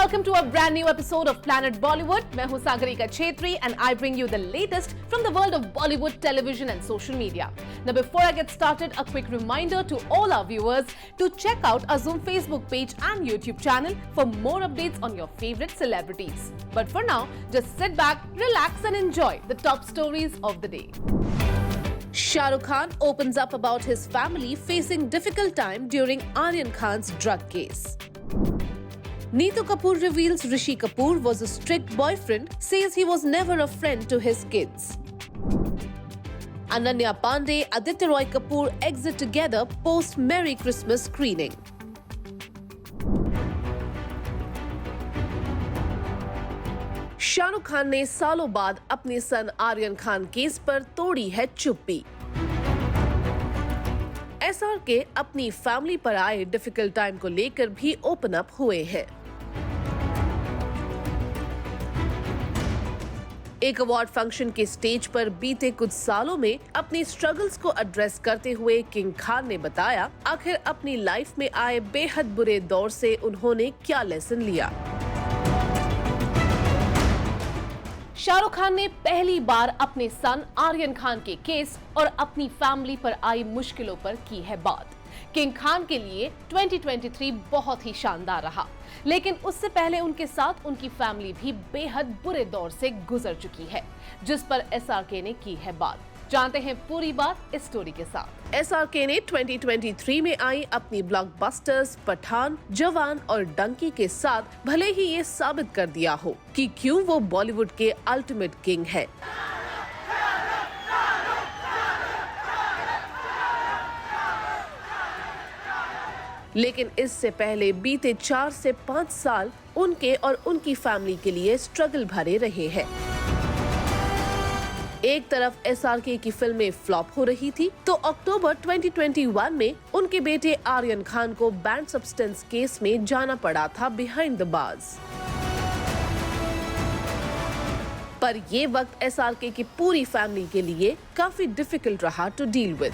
welcome to a brand new episode of Planet Bollywood. मैं हूं Sagarika Chhetri and I bring you the latest from the world of Bollywood television and social media. Now before I get started, a quick reminder to all our viewers to check out our Zoom Facebook page and YouTube channel for more updates on your favorite celebrities. But for now, just sit back, relax and enjoy the top stories of the day. Shah Rukh Khan opens up about his family facing difficult time during Aryan Khan's drug case. Neetu Kapoor reveals Rishi Kapoor was a strict boyfriend, says he was never a friend to his kids. Ananya Pandey, Aditya Roy Kapoor exit together post Merry Christmas screening. Shahrukh Khan ने सालों बाद अपने सन Aryan Khan case पर तोड़ी है चुप्पी। SRK अपनी family पर आए डिफिकल्ट टाइम को लेकर भी ओपन अप हुए हैं। एक अवार्ड फंक्शन के स्टेज पर बीते कुछ सालों में अपनी स्ट्रगल्स को एड्रेस करते हुए किंग खान ने बताया आखिर अपनी लाइफ में आए बेहद बुरे दौर से उन्होंने क्या लेसन लिया। शाहरुख खान ने पहली बार अपने सन आर्यन खान के केस और अपनी फैमिली पर आई मुश्किलों पर की है बात। किंग खान के लिए 2023 बहुत ही शानदार रहा, लेकिन उससे पहले उनके साथ उनकी फैमिली भी बेहद बुरे दौर से गुजर चुकी है, जिस पर SRK ने की है बात। जानते हैं पूरी बात इस स्टोरी के साथ। SRK ने 2023 में आई अपनी ब्लॉकबस्टर्स पठान, जवान और डंकी के साथ भले ही ये साबित कर दिया हो कि क्यों वो बॉलीवुड के अल्टीमेट किंग है। लेकिन इससे पहले बीते 4 से 5 साल उनके और उनकी फैमिली के लिए स्ट्रगल भरे रहे हैं। एक तरफ SRK की फिल्में फ्लॉप हो रही थी, तो अक्टूबर 2021 में उनके बेटे आर्यन खान को बैंड सब्सटेंस केस में जाना पड़ा था बिहाइंड द बार्स। पर ये वक्त SRK की पूरी फैमिली के लिए काफी डिफिकल्ट रहा टू डील विद,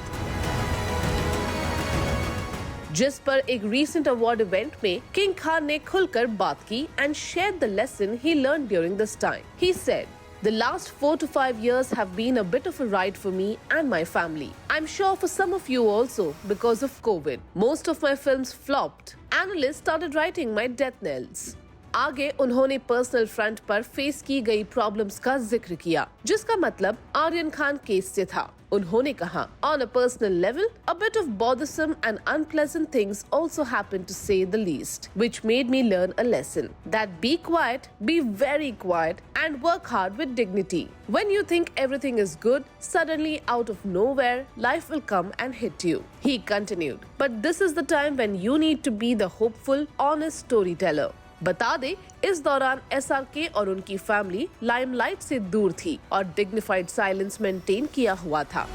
जिस पर एक रीसेंट अवार्ड इवेंट में किंग खान ने खुलकर बात की and share the lesson he learn during this time. He said, The last 4 to 5 years have been a bit of a ride for me and my family. I'm sure for some of you also because of COVID. Most of my films flopped. Analysts started writing my death knells. आगे उन्होंने personal front पर face की गई problems का जिक्र किया, जिसका मतलब आर्यन खान केस से था। उन्होंने कहा, On a personal level, a bit of bothersome and unpleasant things also happened to say the least, which made me learn a lesson that be quiet, be very quiet, and work hard with dignity. When you think everything is good, suddenly out of nowhere, life will come and hit you. He continued, but this is the time when you need to be the hopeful, honest storyteller. बता दे, इस दौरान SRK और उनकी family limelight से दूर थी और dignified silence maintain किया हुआ था।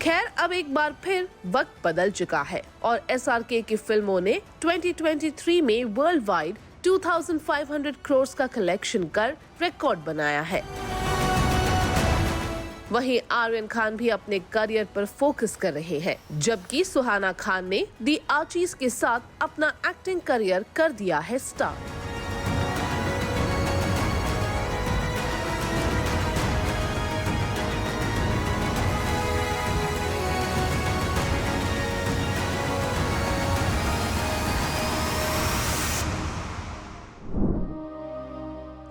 खैर, अब एक बार फिर वक्त बदल चुका है और SRK की फिल्मों ने 2023 में वर्ल्ड वाइड 2500 करोड़ का कलेक्शन कर रिकॉर्ड बनाया है। वहीं आर्यन खान भी अपने करियर पर फोकस कर रहे हैं, जबकि सुहाना खान ने दी आर्चीज के साथ अपना एक्टिंग करियर कर दिया है स्टार्ट।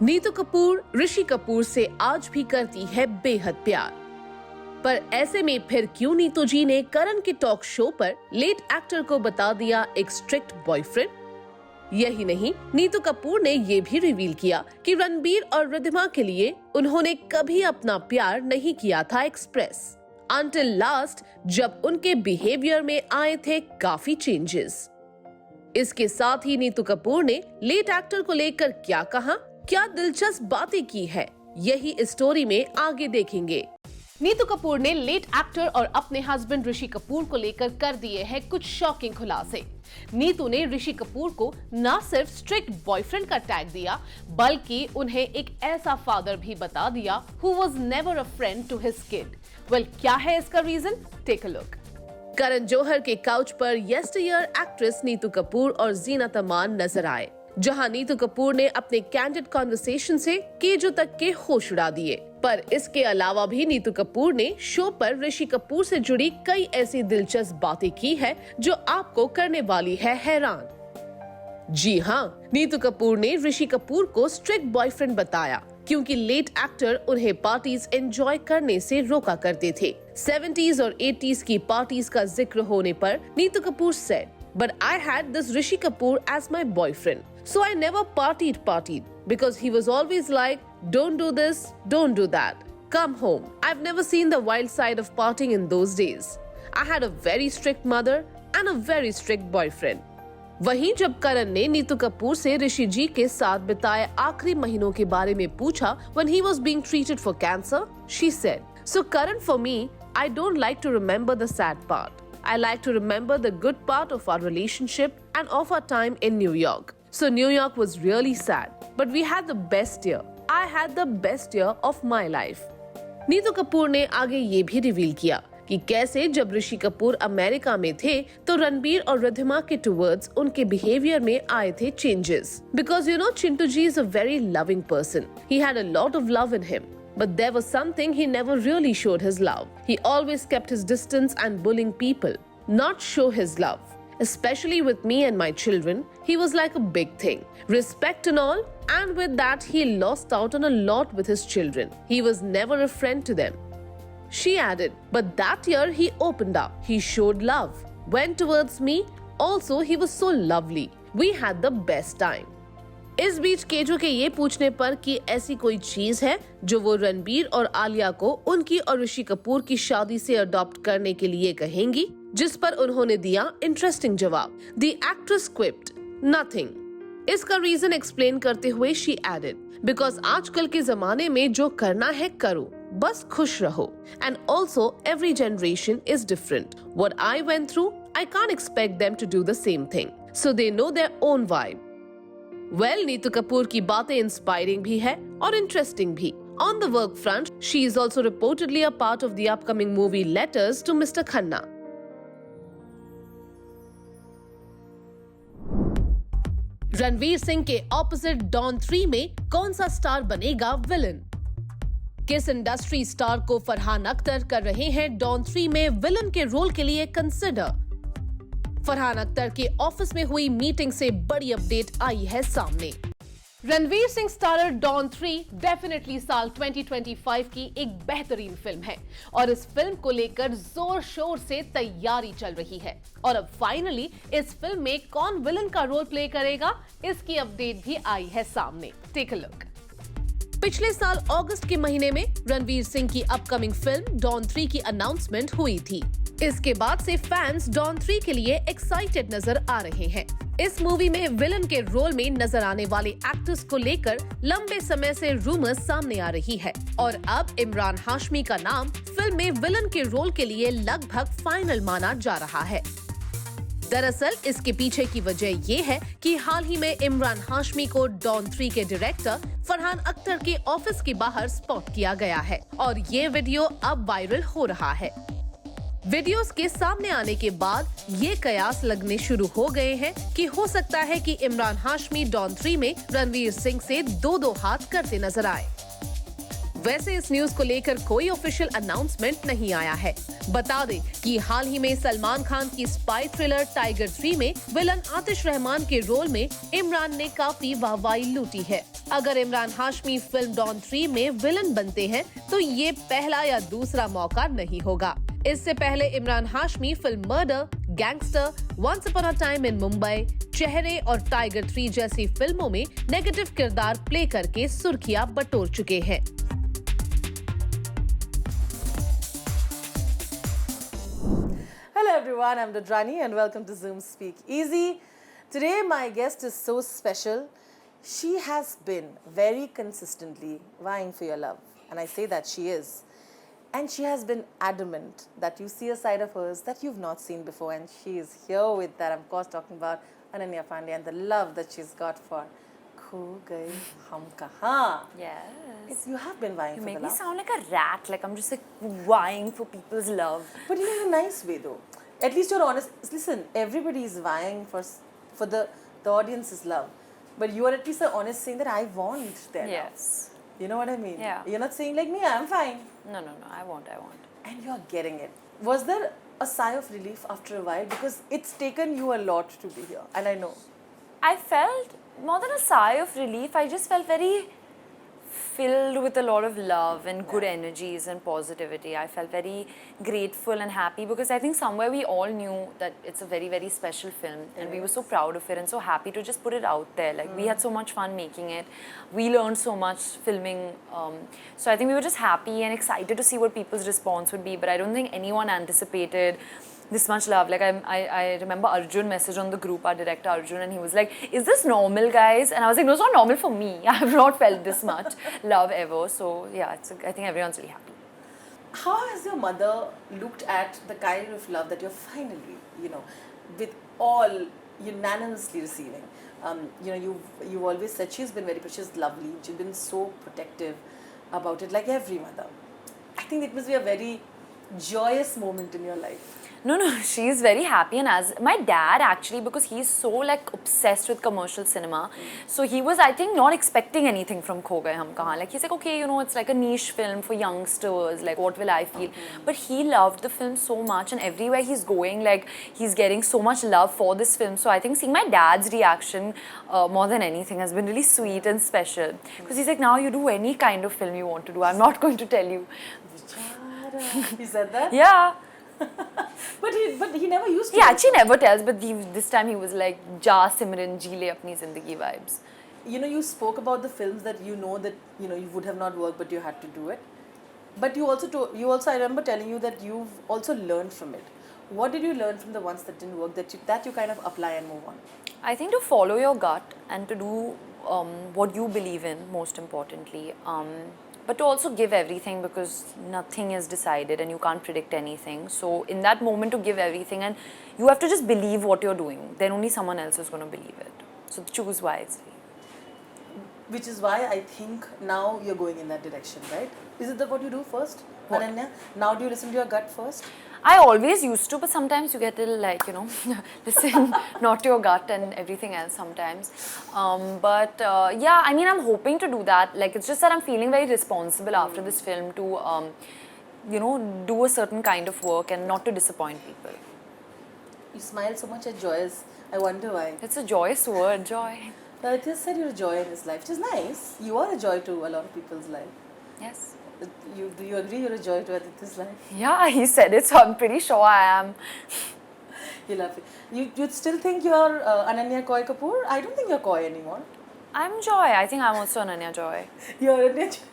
नीतू कपूर ऋषि कपूर से आज भी करती है बेहद प्यार, पर ऐसे में फिर क्यों नीतू जी ने करण के टॉक शो पर लेट एक्टर को बता दिया एक स्ट्रिक्ट बॉयफ्रेंड? यही नहीं, नीतू कपूर ने ये भी रिवील किया कि रणबीर और रिद्धिमा के लिए उन्होंने कभी अपना प्यार नहीं किया था एक्सप्रेस, अंटिल लास्ट जब उनके बिहेवियर में आए थे काफी चेंजेस। इसके साथ ही नीतू कपूर ने लेट एक्टर को लेकर क्या कहा, क्या दिलचस्प बातें की है, यही इस स्टोरी में आगे देखेंगे। नीतू कपूर ने लेट एक्टर और अपने हस्बैंड ऋषि कपूर को लेकर कर दिए हैं कुछ शॉकिंग खुलासे। नीतू ने ऋषि कपूर को न सिर्फ स्ट्रिक्ट बॉयफ्रेंड का टैग दिया, बल्कि उन्हें एक ऐसा फादर भी बता दिया who was never a friend to his kid. Well, क्या है इसका reason? Take a look. Karan Johar के काउच पर यस्टरईयर एक्ट्रेस नीतू कपूर और जीनत अमान नजर आए। जहां नीतू कपूर ने अपने कैंडिड कॉन्वर्सेशन से केजो तक के होश उड़ा दिए। पर इसके अलावा भी नीतू कपूर ने शो पर ऋषि कपूर से जुड़ी कई ऐसी दिलचस्प बातें की है जो आपको करने वाली है हैरान। जी हाँ, नीतू कपूर ने ऋषि कपूर को स्ट्रिक्ट बॉयफ्रेंड बताया क्योंकि लेट एक्टर उन्हें पार्टीज एंजॉय करने से रोका करते थे। 70s और 80s की पार्टीज का जिक्र होने पर Neetu Kapoor said, "But I had this Rishi Kapoor as my boyfriend, so I never partied because he was always like, don't do this, don't do that. Come home. I've never seen the wild side of partying in those days. I had a very strict mother and a very strict boyfriend." वहीं जब करण ने नीतू कपूर से ऋषि जी के साथ बिताए आखिरी महीनों के बारे में पूछा when he was being treated for cancer, she said, "So Karan, for me, I don't like to remember the sad part. I like to remember the good part of our relationship and of our time in New York. So New York was really sad, but we had the best year. I had the best year of my life." Neetu Kapoor ने आगे ये भी reveal किया कि कैसे जब Rishi Kapoor America में थे तो रणबीर और रिद्धिमा के टुवर्ड्स उनके बिहेवियर में आए थे changes. Because Chintu ji is a very loving person. He had a lot of love in him, but there was something he never really showed his love. He always kept his distance and bullying people, not show his love. Especially with me and my children, he was like a big thing. Respect and all, and with that he lost out on a lot with his children. He was never a friend to them. She added, "But that year he opened up. He showed love. Went towards me. Also, he was so lovely. We had the best time." इस बीच KJo के ये पूछने पर कि ऐसी कोई चीज है जो वो रणबीर और आलिया को उनकी और ऋषि कपूर की शादी से अडॉप्ट करने के लिए कहेंगी, जिस पर उन्होंने दिया इंटरेस्टिंग जवाब। The actress quipped, "nothing." इसका रीजन एक्सप्लेन करते हुए शी एडेड, "बिकॉज आजकल के जमाने में जो करना है करो, बस खुश रहो. And also every generation is different. What I went through, I can't expect them to do the same thing. So they know their own vibe." Well, Neetu Kapoor की बातें इंस्पायरिंग भी है और इंटरेस्टिंग भी. On the work front, she is also reportedly a part of the upcoming movie Letters to Mr. Khanna. Ranveer Singh के opposite don 3 में कौन सा स्टार बनेगा विलन? किस इंडस्ट्री स्टार को फरहान अख्तर कर रहे हैं डॉन 3 में विलन के रोल के लिए कंसिडर? फरहान अख्तर के ऑफिस में हुई मीटिंग से बड़ी अपडेट आई है सामने। रणवीर सिंह स्टारर डॉन 3 डेफिनेटली साल 2025 की एक बेहतरीन फिल्म है और इस फिल्म को लेकर जोर शोर से तैयारी चल रही है। और अब फाइनली इस फिल्म में कौन विलन का रोल प्ले करेगा, इसकी अपडेट भी आई है सामने। Take a look. पिछले साल अगस्त के महीने में रणवीर सिंह की अपकमिंग फिल्म डॉन 3 की अनाउंसमेंट हुई थी। इसके बाद से फैंस डॉन 3 के लिए एक्साइटेड नजर आ रहे हैं। इस मूवी में विलन के रोल में नजर आने वाले एक्टर्स को लेकर लंबे समय से रूमर्स सामने आ रही है और अब इमरान हाशमी का नाम फिल्म में विलन के रोल के लिए लगभग फाइनल माना जा रहा है। दरअसल इसके पीछे की वजह ये है कि हाल ही में इमरान हाशमी को डॉन 3 के डायरेक्टर फरहान अख्तर के ऑफिस के बाहर स्पॉट किया गया है और ये वीडियो अब वायरल हो रहा है। वीडियोस के सामने आने के बाद ये कयास लगने शुरू हो गए हैं कि हो सकता है कि इमरान हाशमी डॉन 3 में रणवीर सिंह से दो हाथ करते नजर आए। वैसे इस न्यूज को लेकर कोई ऑफिशियल अनाउंसमेंट नहीं आया है। बता दें कि हाल ही में सलमान खान की स्पाई थ्रिलर टाइगर 3 में विलन आतिश रहमान के रोल में इमरान ने काफी वाहवाही लूटी है। अगर इमरान हाशमी फिल्म डॉन 3 में विलन बनते हैं तो ये पहला या दूसरा मौका नहीं होगा। इससे पहले Imran Hashmi film Murder, Gangster, once upon a time in Mumbai, Chehre और टाइगर 3 जैसी फिल्मों में नेगेटिव किरदार प्ले करके सुर्खियां बटोर चुके हैं। Hello everyone, I'm Dadrani and welcome to Zoom Speak Easy. Today my guest is so special. She has been very consistently vying for your love, and I say that she is. And she has been adamant that you see a side of hers that you've not seen before, and she is here with that. I'm of course talking about Ananya Pandey and the love that she's got for Kho Gaye Hum Kahan. Yes. You have been vying You for make the me love. sound like a rat, like I'm just like vying for people's love. But in a nice way though. At least you're honest. Listen, everybody is vying for the audience's love. But you are at least honest saying that I want there now. Yes. You know what I mean? Yeah. You're not saying like me, I'm fine. No, I want. And you're getting it. Was there a sigh of relief after a while? Because it's taken you a lot to be here. And I know. I felt more than a sigh of relief. I just felt very filled with a lot of love and good energies and positivity. I felt very grateful and happy because I think somewhere we all knew that it's a very, very special film and we were so proud of it and so happy to just put it out there. Like we had so much fun making it. We learned so much filming. So I think we were just happy and excited to see what people's response would be. But I don't think anyone anticipated this much love. Like I remember Arjun messaged on the group, our director Arjun, and he was like, "Is this normal, guys?" And I was like, "No, it's not normal for me. I have not felt this much love ever." So yeah, I think everyone's really happy. How has your mother looked at the kind of love that you're finally, with all unanimously receiving? You've always said she's been very precious, lovely. She's been so protective about it, like every mother. I think it must be a very joyous moment in your life. No, she's very happy, and as my dad actually, because he's so like obsessed with commercial cinema, so he was, I think, not expecting anything from Kho Gaye Hum Kahan. Like he's like, okay, it's like a niche film for youngsters, like what will I feel? But he loved the film so much, and everywhere he's going, like he's getting so much love for this film. So I think seeing my dad's reaction more than anything has been really sweet and special, because he's like, now you do any kind of film you want to do, I'm not going to tell you. He said that? Yeah. But he never used to. Yeah, she never tells, but this time he was like, Ja Simran ji le apni zindagi vibes. You spoke about the films that you would have not worked, but you had to do it. But you also I remember telling you that you've also learned from it. What did you learn from the ones that didn't work that you kind of apply and move on? I think to follow your gut and to do what you believe in, most importantly. But to also give everything, because nothing is decided and you can't predict anything. So in that moment, to give everything, and you have to just believe what you're doing. Then only someone else is going to believe it. So choose wisely. Which is why I think now you're going in that direction, right? Is it that what you do first, What? Ananya? Now do you listen to your gut first? I always used to, but sometimes you get a little like, listen not to your gut and everything else sometimes. Yeah, I mean, I'm hoping to do that. Like, it's just that I'm feeling very responsible after this film to, do a certain kind of work and not to disappoint people. You smile so much at Joyous. I wonder why. It's a joyous word, joy. I just said you're a joy in his life, which is nice. You are a joy to a lot of people's life. Yes. Do you agree you're a joy to Aditya's life? Yeah, he said it, so I'm pretty sure I am. You love it. You'd still think you're Ananya Koi Kapoor? I don't think you're Koi anymore. I'm Joy. I think I'm also Ananya Joy. You're Ananya Joy.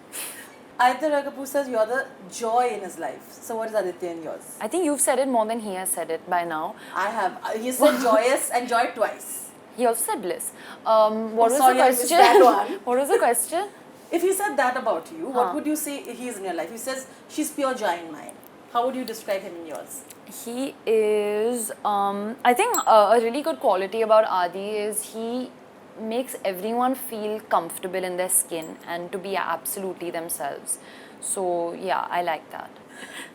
Aditya Roy Kapoor says you're the joy in his life. So what is Aditya in yours? I think you've said it more than he has said it by now. I have. He said joyous and joy twice. He also said bliss. What was sorry, the I missed question? that one. What was the question? If he said that about you, what would you say he is in your life? He says, she's pure joy in mine. How would you describe him in yours? He is, I think a really good quality about Adi is he makes everyone feel comfortable in their skin and to be absolutely themselves. So yeah, I like that.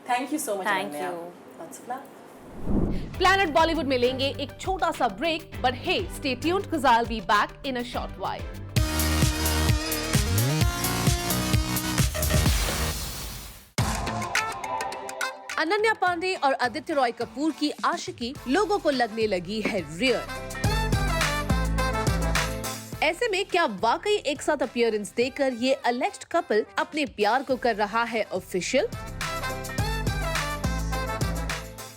Thank you so much, Thank Ananya. you. Lots of love. Planet Bollywood में लेंगे एक छोटा सा break, but hey, stay tuned because I'll be back in a short while. Ananya Pandey और आदित्य रॉय कपूर की आशिकी लोगों को लगने लगी है रियल। ऐसे में क्या वाकई एक साथ अपीयरेंस देकर ये अलेज्ड कपल अपने प्यार को कर रहा है ऑफिशियल?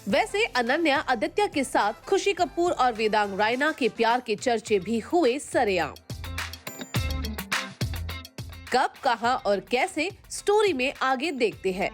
वैसे अनन्या आदित्य के साथ खुशी कपूर और वेदांग रायना के प्यार के चर्चे भी हुए सरेआम। कब, कहां और कैसे, स्टोरी में आगे देखते हैं।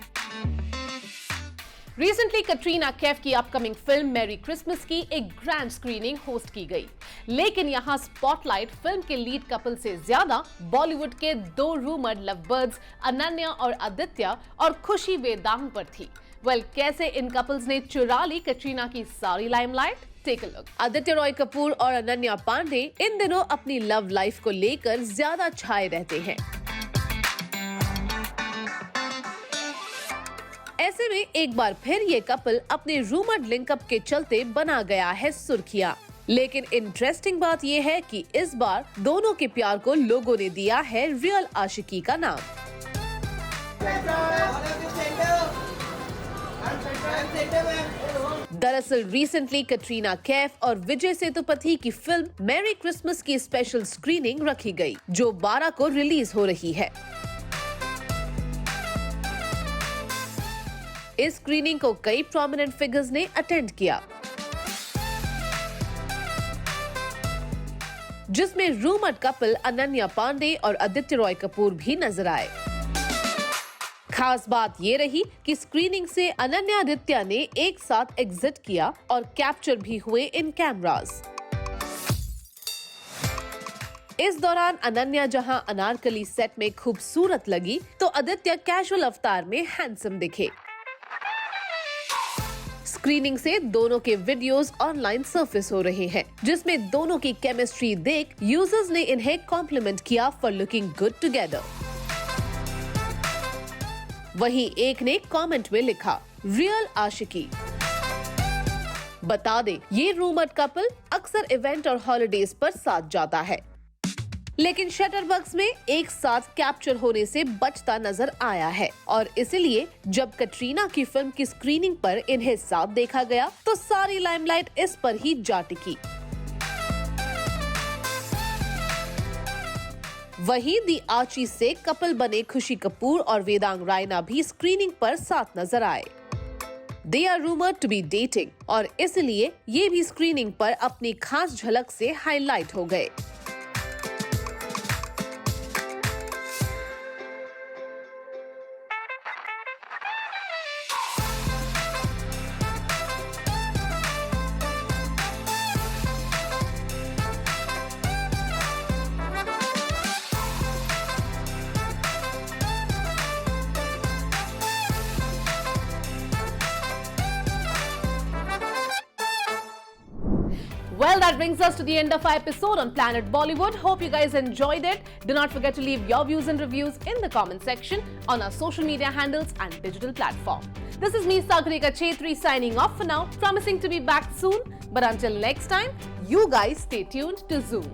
रिसेंटली कटरीना कैफ की अपकमिंग फिल्म मैरी क्रिसमस की एक ग्रैंड स्क्रीनिंग होस्ट की गई, लेकिन यहां स्पॉटलाइट फिल्म के लीड कपल से ज्यादा बॉलीवुड के दो रूमर्ड लवबर्ड्स अनन्या और आदित्य और खुशी वेदांग पर थी। कैसे इन कपल्स ने चुरा ली कटरीना की सारी limelight? Take a look. Aditya Roy Kapur और अनन्या पांडे इन दिनों अपनी लव लाइफ को लेकर ज्यादा छाए रहते हैं। ऐसे में एक बार फिर ये कपल अपने रूमर्ड लिंकअप के चलते बना गया है सुर्खियां। लेकिन इंटरेस्टिंग बात यह है कि इस बार दोनों के प्यार को लोगों ने दिया है रियल आशिकी का नाम। दरअसल रिसेंटली कटरीना कैफ और विजय सेतुपति की फिल्म मैरी क्रिसमस की स्पेशल स्क्रीनिंग रखी गई, जो 12 को रिलीज हो रही है। इस स्क्रीनिंग को कई प्रोमिनेंट फिगर्स ने अटेंड किया, जिसमें रूमर्ड कपल अनन्या पांडे और आदित्य रॉय कपूर भी नजर आए। खास बात ये रही कि स्क्रीनिंग से अनन्या आदित्य ने एक साथ एग्जिट किया और कैप्चर भी हुए इन कैमरास। इस दौरान अनन्या जहां अनारकली सेट में खूबसूरत लगी, तो आदित्य कैजुअल अवतार में हैंडसम दिखे। स्क्रीनिंग से दोनों के वीडियोस ऑनलाइन सरफेस हो रहे हैं, जिसमें दोनों की केमिस्ट्री देख यूजर्स ने इन्हें कॉम्प्लीमेंट किया फॉर लुकिंग गुड टुगेदर। वहीं एक ने कमेंट में लिखा, रियल आशिकी। बता दें, ये रूमर्ड कपल अक्सर इवेंट और हॉलिडेज पर साथ जाता है, लेकिन शटरबक्स में एक साथ कैप्चर होने से बचता नजर आया है और इसलिए जब कटरीना की फिल्म की स्क्रीनिंग पर इन्हें साथ देखा गया तो सारी लाइमलाइट इस पर ही जा टिकी। वहीं दी आर्ची से कपल बने खुशी कपूर और वेदांग रायना भी स्क्रीनिंग पर साथ नजर आए। They are rumored to be dating और इसलिए ये भी स्क्रीनिंग पर अपनी खास झलक से हाईलाइट हो गए। Well, that brings us to the end of our episode on Planet Bollywood. Hope you guys enjoyed it. Do not forget to leave your views and reviews in the comment section on our social media handles and digital platform. This is me, Sagarika Chetri, signing off for now, promising to be back soon. But until next time, you guys stay tuned to Zoom.